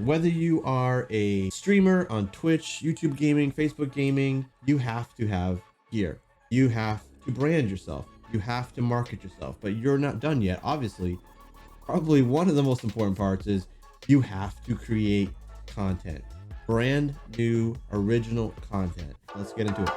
Whether you are a streamer on Twitch, YouTube gaming, Facebook gaming, you have to have gear. You have to brand yourself. You have to market yourself, but you're not done yet. Obviously, probably one of the most important parts is you have to create content, brand new, original content. Let's get into it.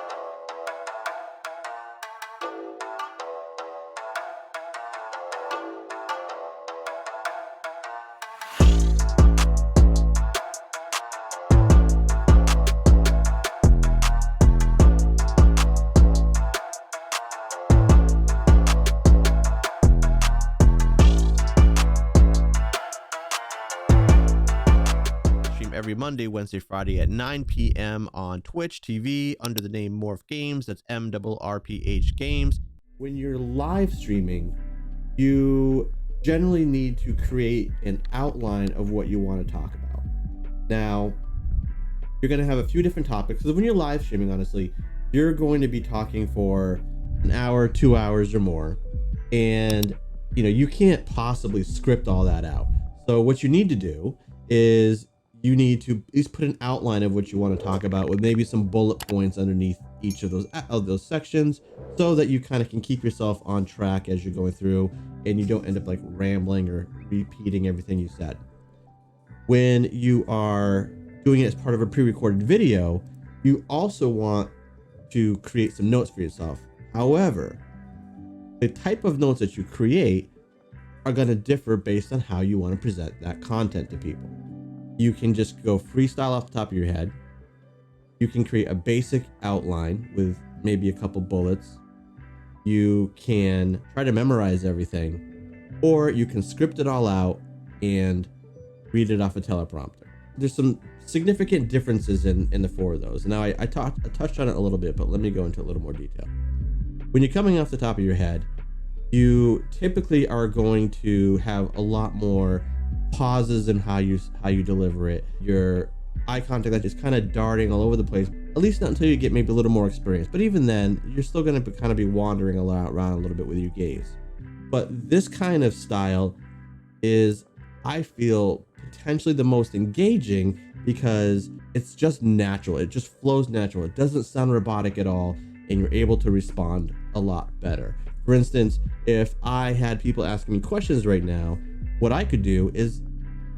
Every Monday, Wednesday, Friday at 9 p.m. on Twitch TV under the name Morph Games. That's MRRPH Games. When you're live streaming, you generally need to create an outline of what you want to talk about. Now, you're going to have a few different topics, because when you're live streaming, honestly, you're going to be talking for an hour, 2 hours or more, and you can't possibly script all that out. So what you need to do is you need to at least put an outline of what you want to talk about with maybe some bullet points underneath each of those sections, so that you kind of can keep yourself on track as you're going through and you don't end up like rambling or repeating everything you said. When you are doing it as part of a pre-recorded video, you also want to create some notes for yourself. However, the type of notes that you create are going to differ based on how you want to present that content to people. You can just go freestyle off the top of your head. You can create a basic outline with maybe a couple bullets. You can try to memorize everything, or you can script it all out and read it off a teleprompter. There's some significant differences in the four of those. Now, I touched on it a little bit, but let me go into a little more detail. When you're coming off the top of your head, you typically are going to have a lot more pauses in how you deliver it. Your eye contact that is kind of darting all over the place, at least not until you get maybe a little more experience. But even then, you're still going to kind of be wandering around a little bit with your gaze. But this kind of style is, I feel, potentially the most engaging, because it's just natural. It just flows natural. It doesn't sound robotic at all, and you're able to respond a lot better. For instance, if I had people asking me questions right now, what I could do is,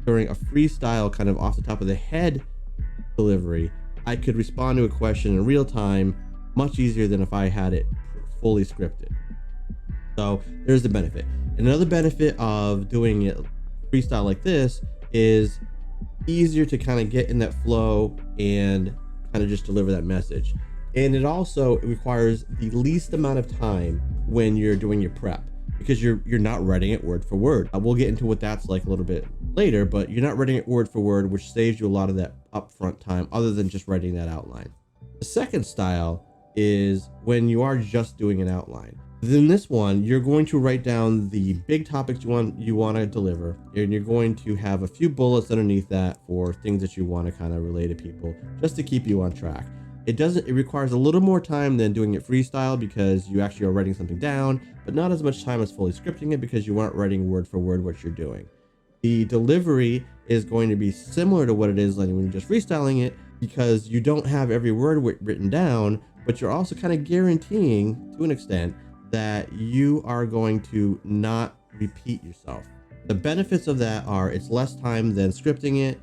during a freestyle kind of off the top of the head delivery, I could respond to a question in real time much easier than if I had it fully scripted. So there's the benefit. Another benefit of doing it freestyle like this is easier to kind of get in that flow and kind of just deliver that message. And it also requires the least amount of time when you're doing your prep, because you're not writing it word for word. We'll get into what that's like a little bit later, but you're not writing it word for word, which saves you a lot of that upfront time other than just writing that outline. The second style is when you are just doing an outline. In this one, you're going to write down the big topics you want to deliver, and you're going to have a few bullets underneath that for things that you want to kind of relay to people, just to keep you on track. It requires a little more time than doing it freestyle, because you actually are writing something down, but not as much time as fully scripting it, because you aren't writing word for word what you're doing. The delivery is going to be similar to what it is like when you're just freestyling it, because you don't have every word written down, but you're also kind of guaranteeing to an extent that you are going to not repeat yourself. The benefits of that are it's less time than scripting it,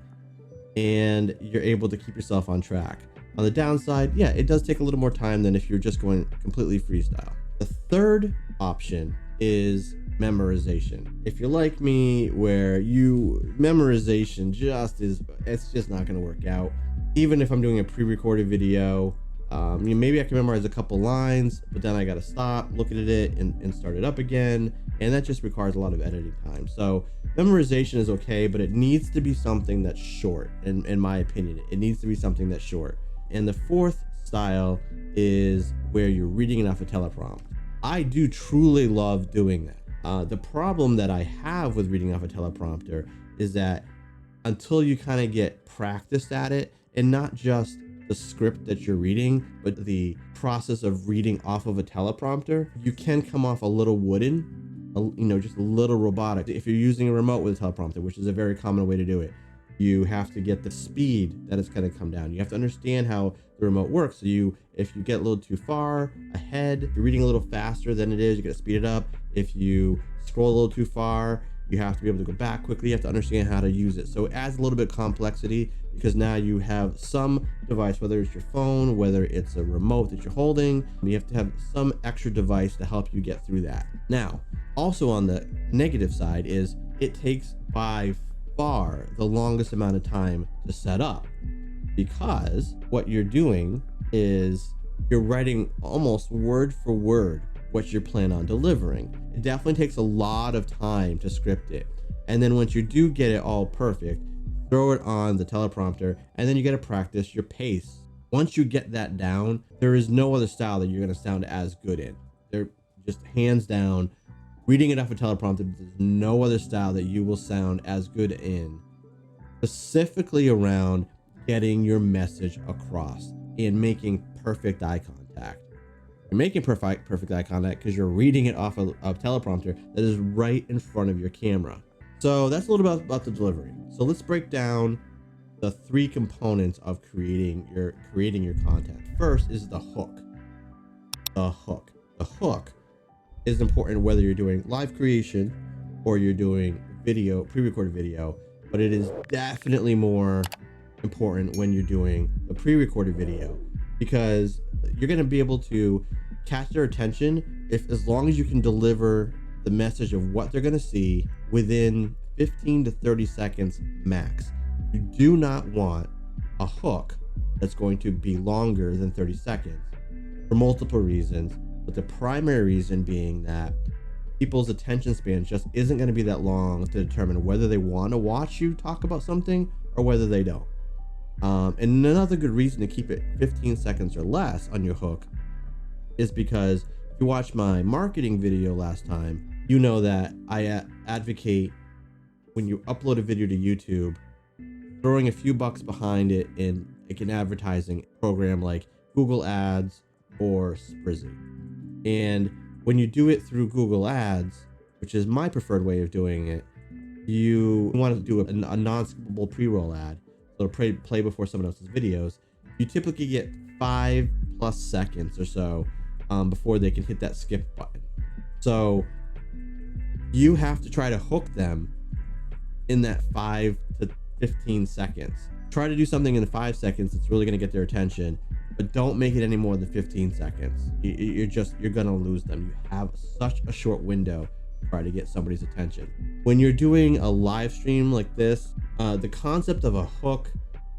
and you're able to keep yourself on track. On the downside, yeah, it does take a little more time than if you're just going completely freestyle. The third option is memorization. If you're like me, where memorization it's just not going to work out. Even if I'm doing a pre-recorded video, maybe I can memorize a couple lines, but then I got to stop, look at it and start it up again. And that just requires a lot of editing time. So memorization is okay, but it needs to be something that's short. In my opinion, it needs to be something that's short. And the fourth style is where you're reading it off a teleprompt. I do truly love doing that. The problem that I have with reading off a teleprompter is that until you kind of get practiced at it, and not just the script that you're reading, but the process of reading off of a teleprompter, you can come off a little wooden, just a little robotic. If you're using a remote with a teleprompter, which is a very common way to do it, You have to get the speed that it's going to come down. You have to understand how the remote works. So if you get a little too far ahead, if you're reading a little faster than it is, you got to speed it up. If you scroll a little too far, you have to be able to go back quickly. You have to understand how to use it. So it adds a little bit of complexity because now you have some device, whether it's your phone, whether it's a remote that you're holding, you have to have some extra device to help you get through that. Now, also on the negative side is it takes by far the longest amount of time to set up, because what you're doing is you're writing almost word for word what you plan on delivering. It definitely takes a lot of time to script it. And then once you do get it all perfect, throw it on the teleprompter, and then you got to practice your pace. Once you get that down, there is no other style that you're going to sound as good in. They're just hands down, reading it off a teleprompter, there's no other style that you will sound as good in, specifically around getting your message across and making perfect eye contact. You're making perfect eye contact because you're reading it off a teleprompter that is right in front of your camera. So that's a little bit about the delivery. So let's break down the three components of creating your content. First is the hook. The hook is important whether you're doing live creation or you're doing video, pre-recorded video, but it is definitely more important when you're doing the pre-recorded video, because you're going to be able to catch their attention as long as you can deliver the message of what they're going to see within 15 to 30 seconds max. You do not want a hook that's going to be longer than 30 seconds for multiple reasons, but the primary reason being that people's attention span just isn't going to be that long to determine whether they want to watch you talk about something or whether they don't. And another good reason to keep it 15 seconds or less on your hook is because if you watched my marketing video last time, you know that I advocate when you upload a video to YouTube, throwing a few bucks behind it in like an advertising program like Google Ads or Sprizzy. And when you do it through Google Ads, which is my preferred way of doing it, you want to do a non-skippable pre-roll ad. So to play before someone else's videos, you typically get 5+ seconds or so before they can hit that skip button. So you have to try to hook them in that 5 to 15 seconds. Try to do something in 5 seconds that's really going to get their attention, but don't make it any more than 15 seconds. You're going to lose them. You have such a short window to try to get somebody's attention. When you're doing a live stream like this, the concept of a hook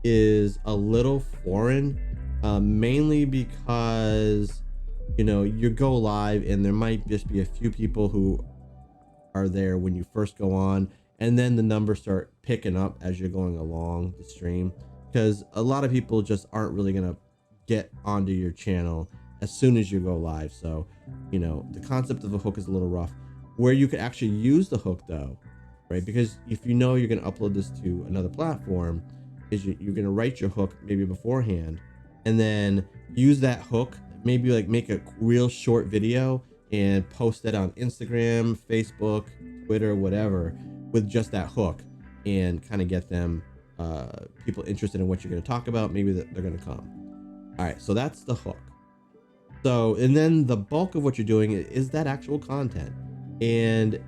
is a little foreign, mainly because, you go live and there might just be a few people who are there when you first go on, and then the numbers start picking up as you're going along the stream, because a lot of people just aren't really going to get onto your channel as soon as you go live. So, the concept of a hook is a little rough. Where you could actually use the hook though, right? Because if you know you're going to upload this to another platform, is you're going to write your hook maybe beforehand and then use that hook, maybe like make a real short video and post that on Instagram, Facebook, Twitter, whatever, with just that hook, and kind of get them people interested in what you're going to talk about. Maybe that they're going to come. All right, so that's the hook. So, and then the bulk of what you're doing is that actual content. And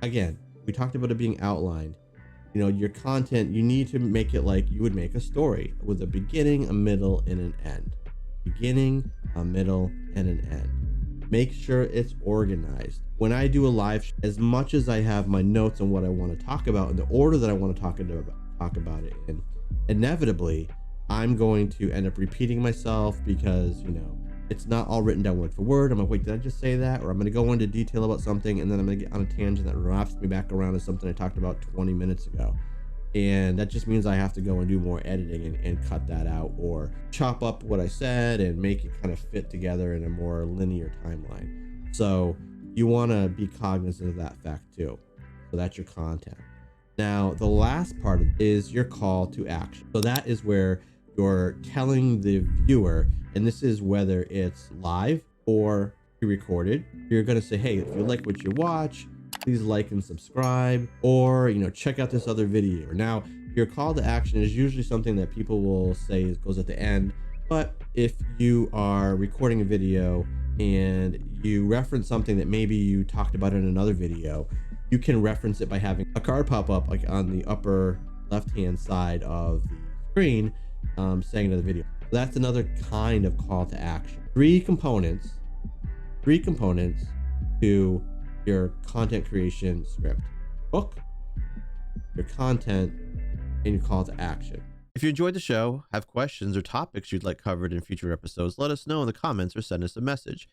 again, we talked about it being outlined. Your content, you need to make it like you would make a story with a beginning, a middle, and an end. Beginning, a middle, and an end. Make sure it's organized. When I do a live, as much as I have my notes on what I want to talk about in the order that I want to talk about it in, inevitably, I'm going to end up repeating myself because, it's not all written down word for word. I'm like, wait, did I just say that? Or I'm going to go into detail about something, and then I'm going to get on a tangent that wraps me back around to something I talked about 20 minutes ago. And that just means I have to go and do more editing and cut that out, or chop up what I said and make it kind of fit together in a more linear timeline. So you want to be cognizant of that fact too. So that's your content. Now, the last part is your call to action. So that is where you're telling the viewer, and this is whether it's live or pre-recorded, you're going to say, hey, if you like what you watch, please like and subscribe, or check out this other video. Now, Your call to action is usually something that people will say goes at the end. But if you are recording a video and you reference something that maybe you talked about in another video, you can reference it by having a card pop up like on the upper left-hand side of the screen, saying to the video. That's another kind of call to action. Three components to your content creation script: book, your content, and your call to action. If you enjoyed the show, have questions or topics you'd like covered in future episodes, let us know in the comments or send us a message.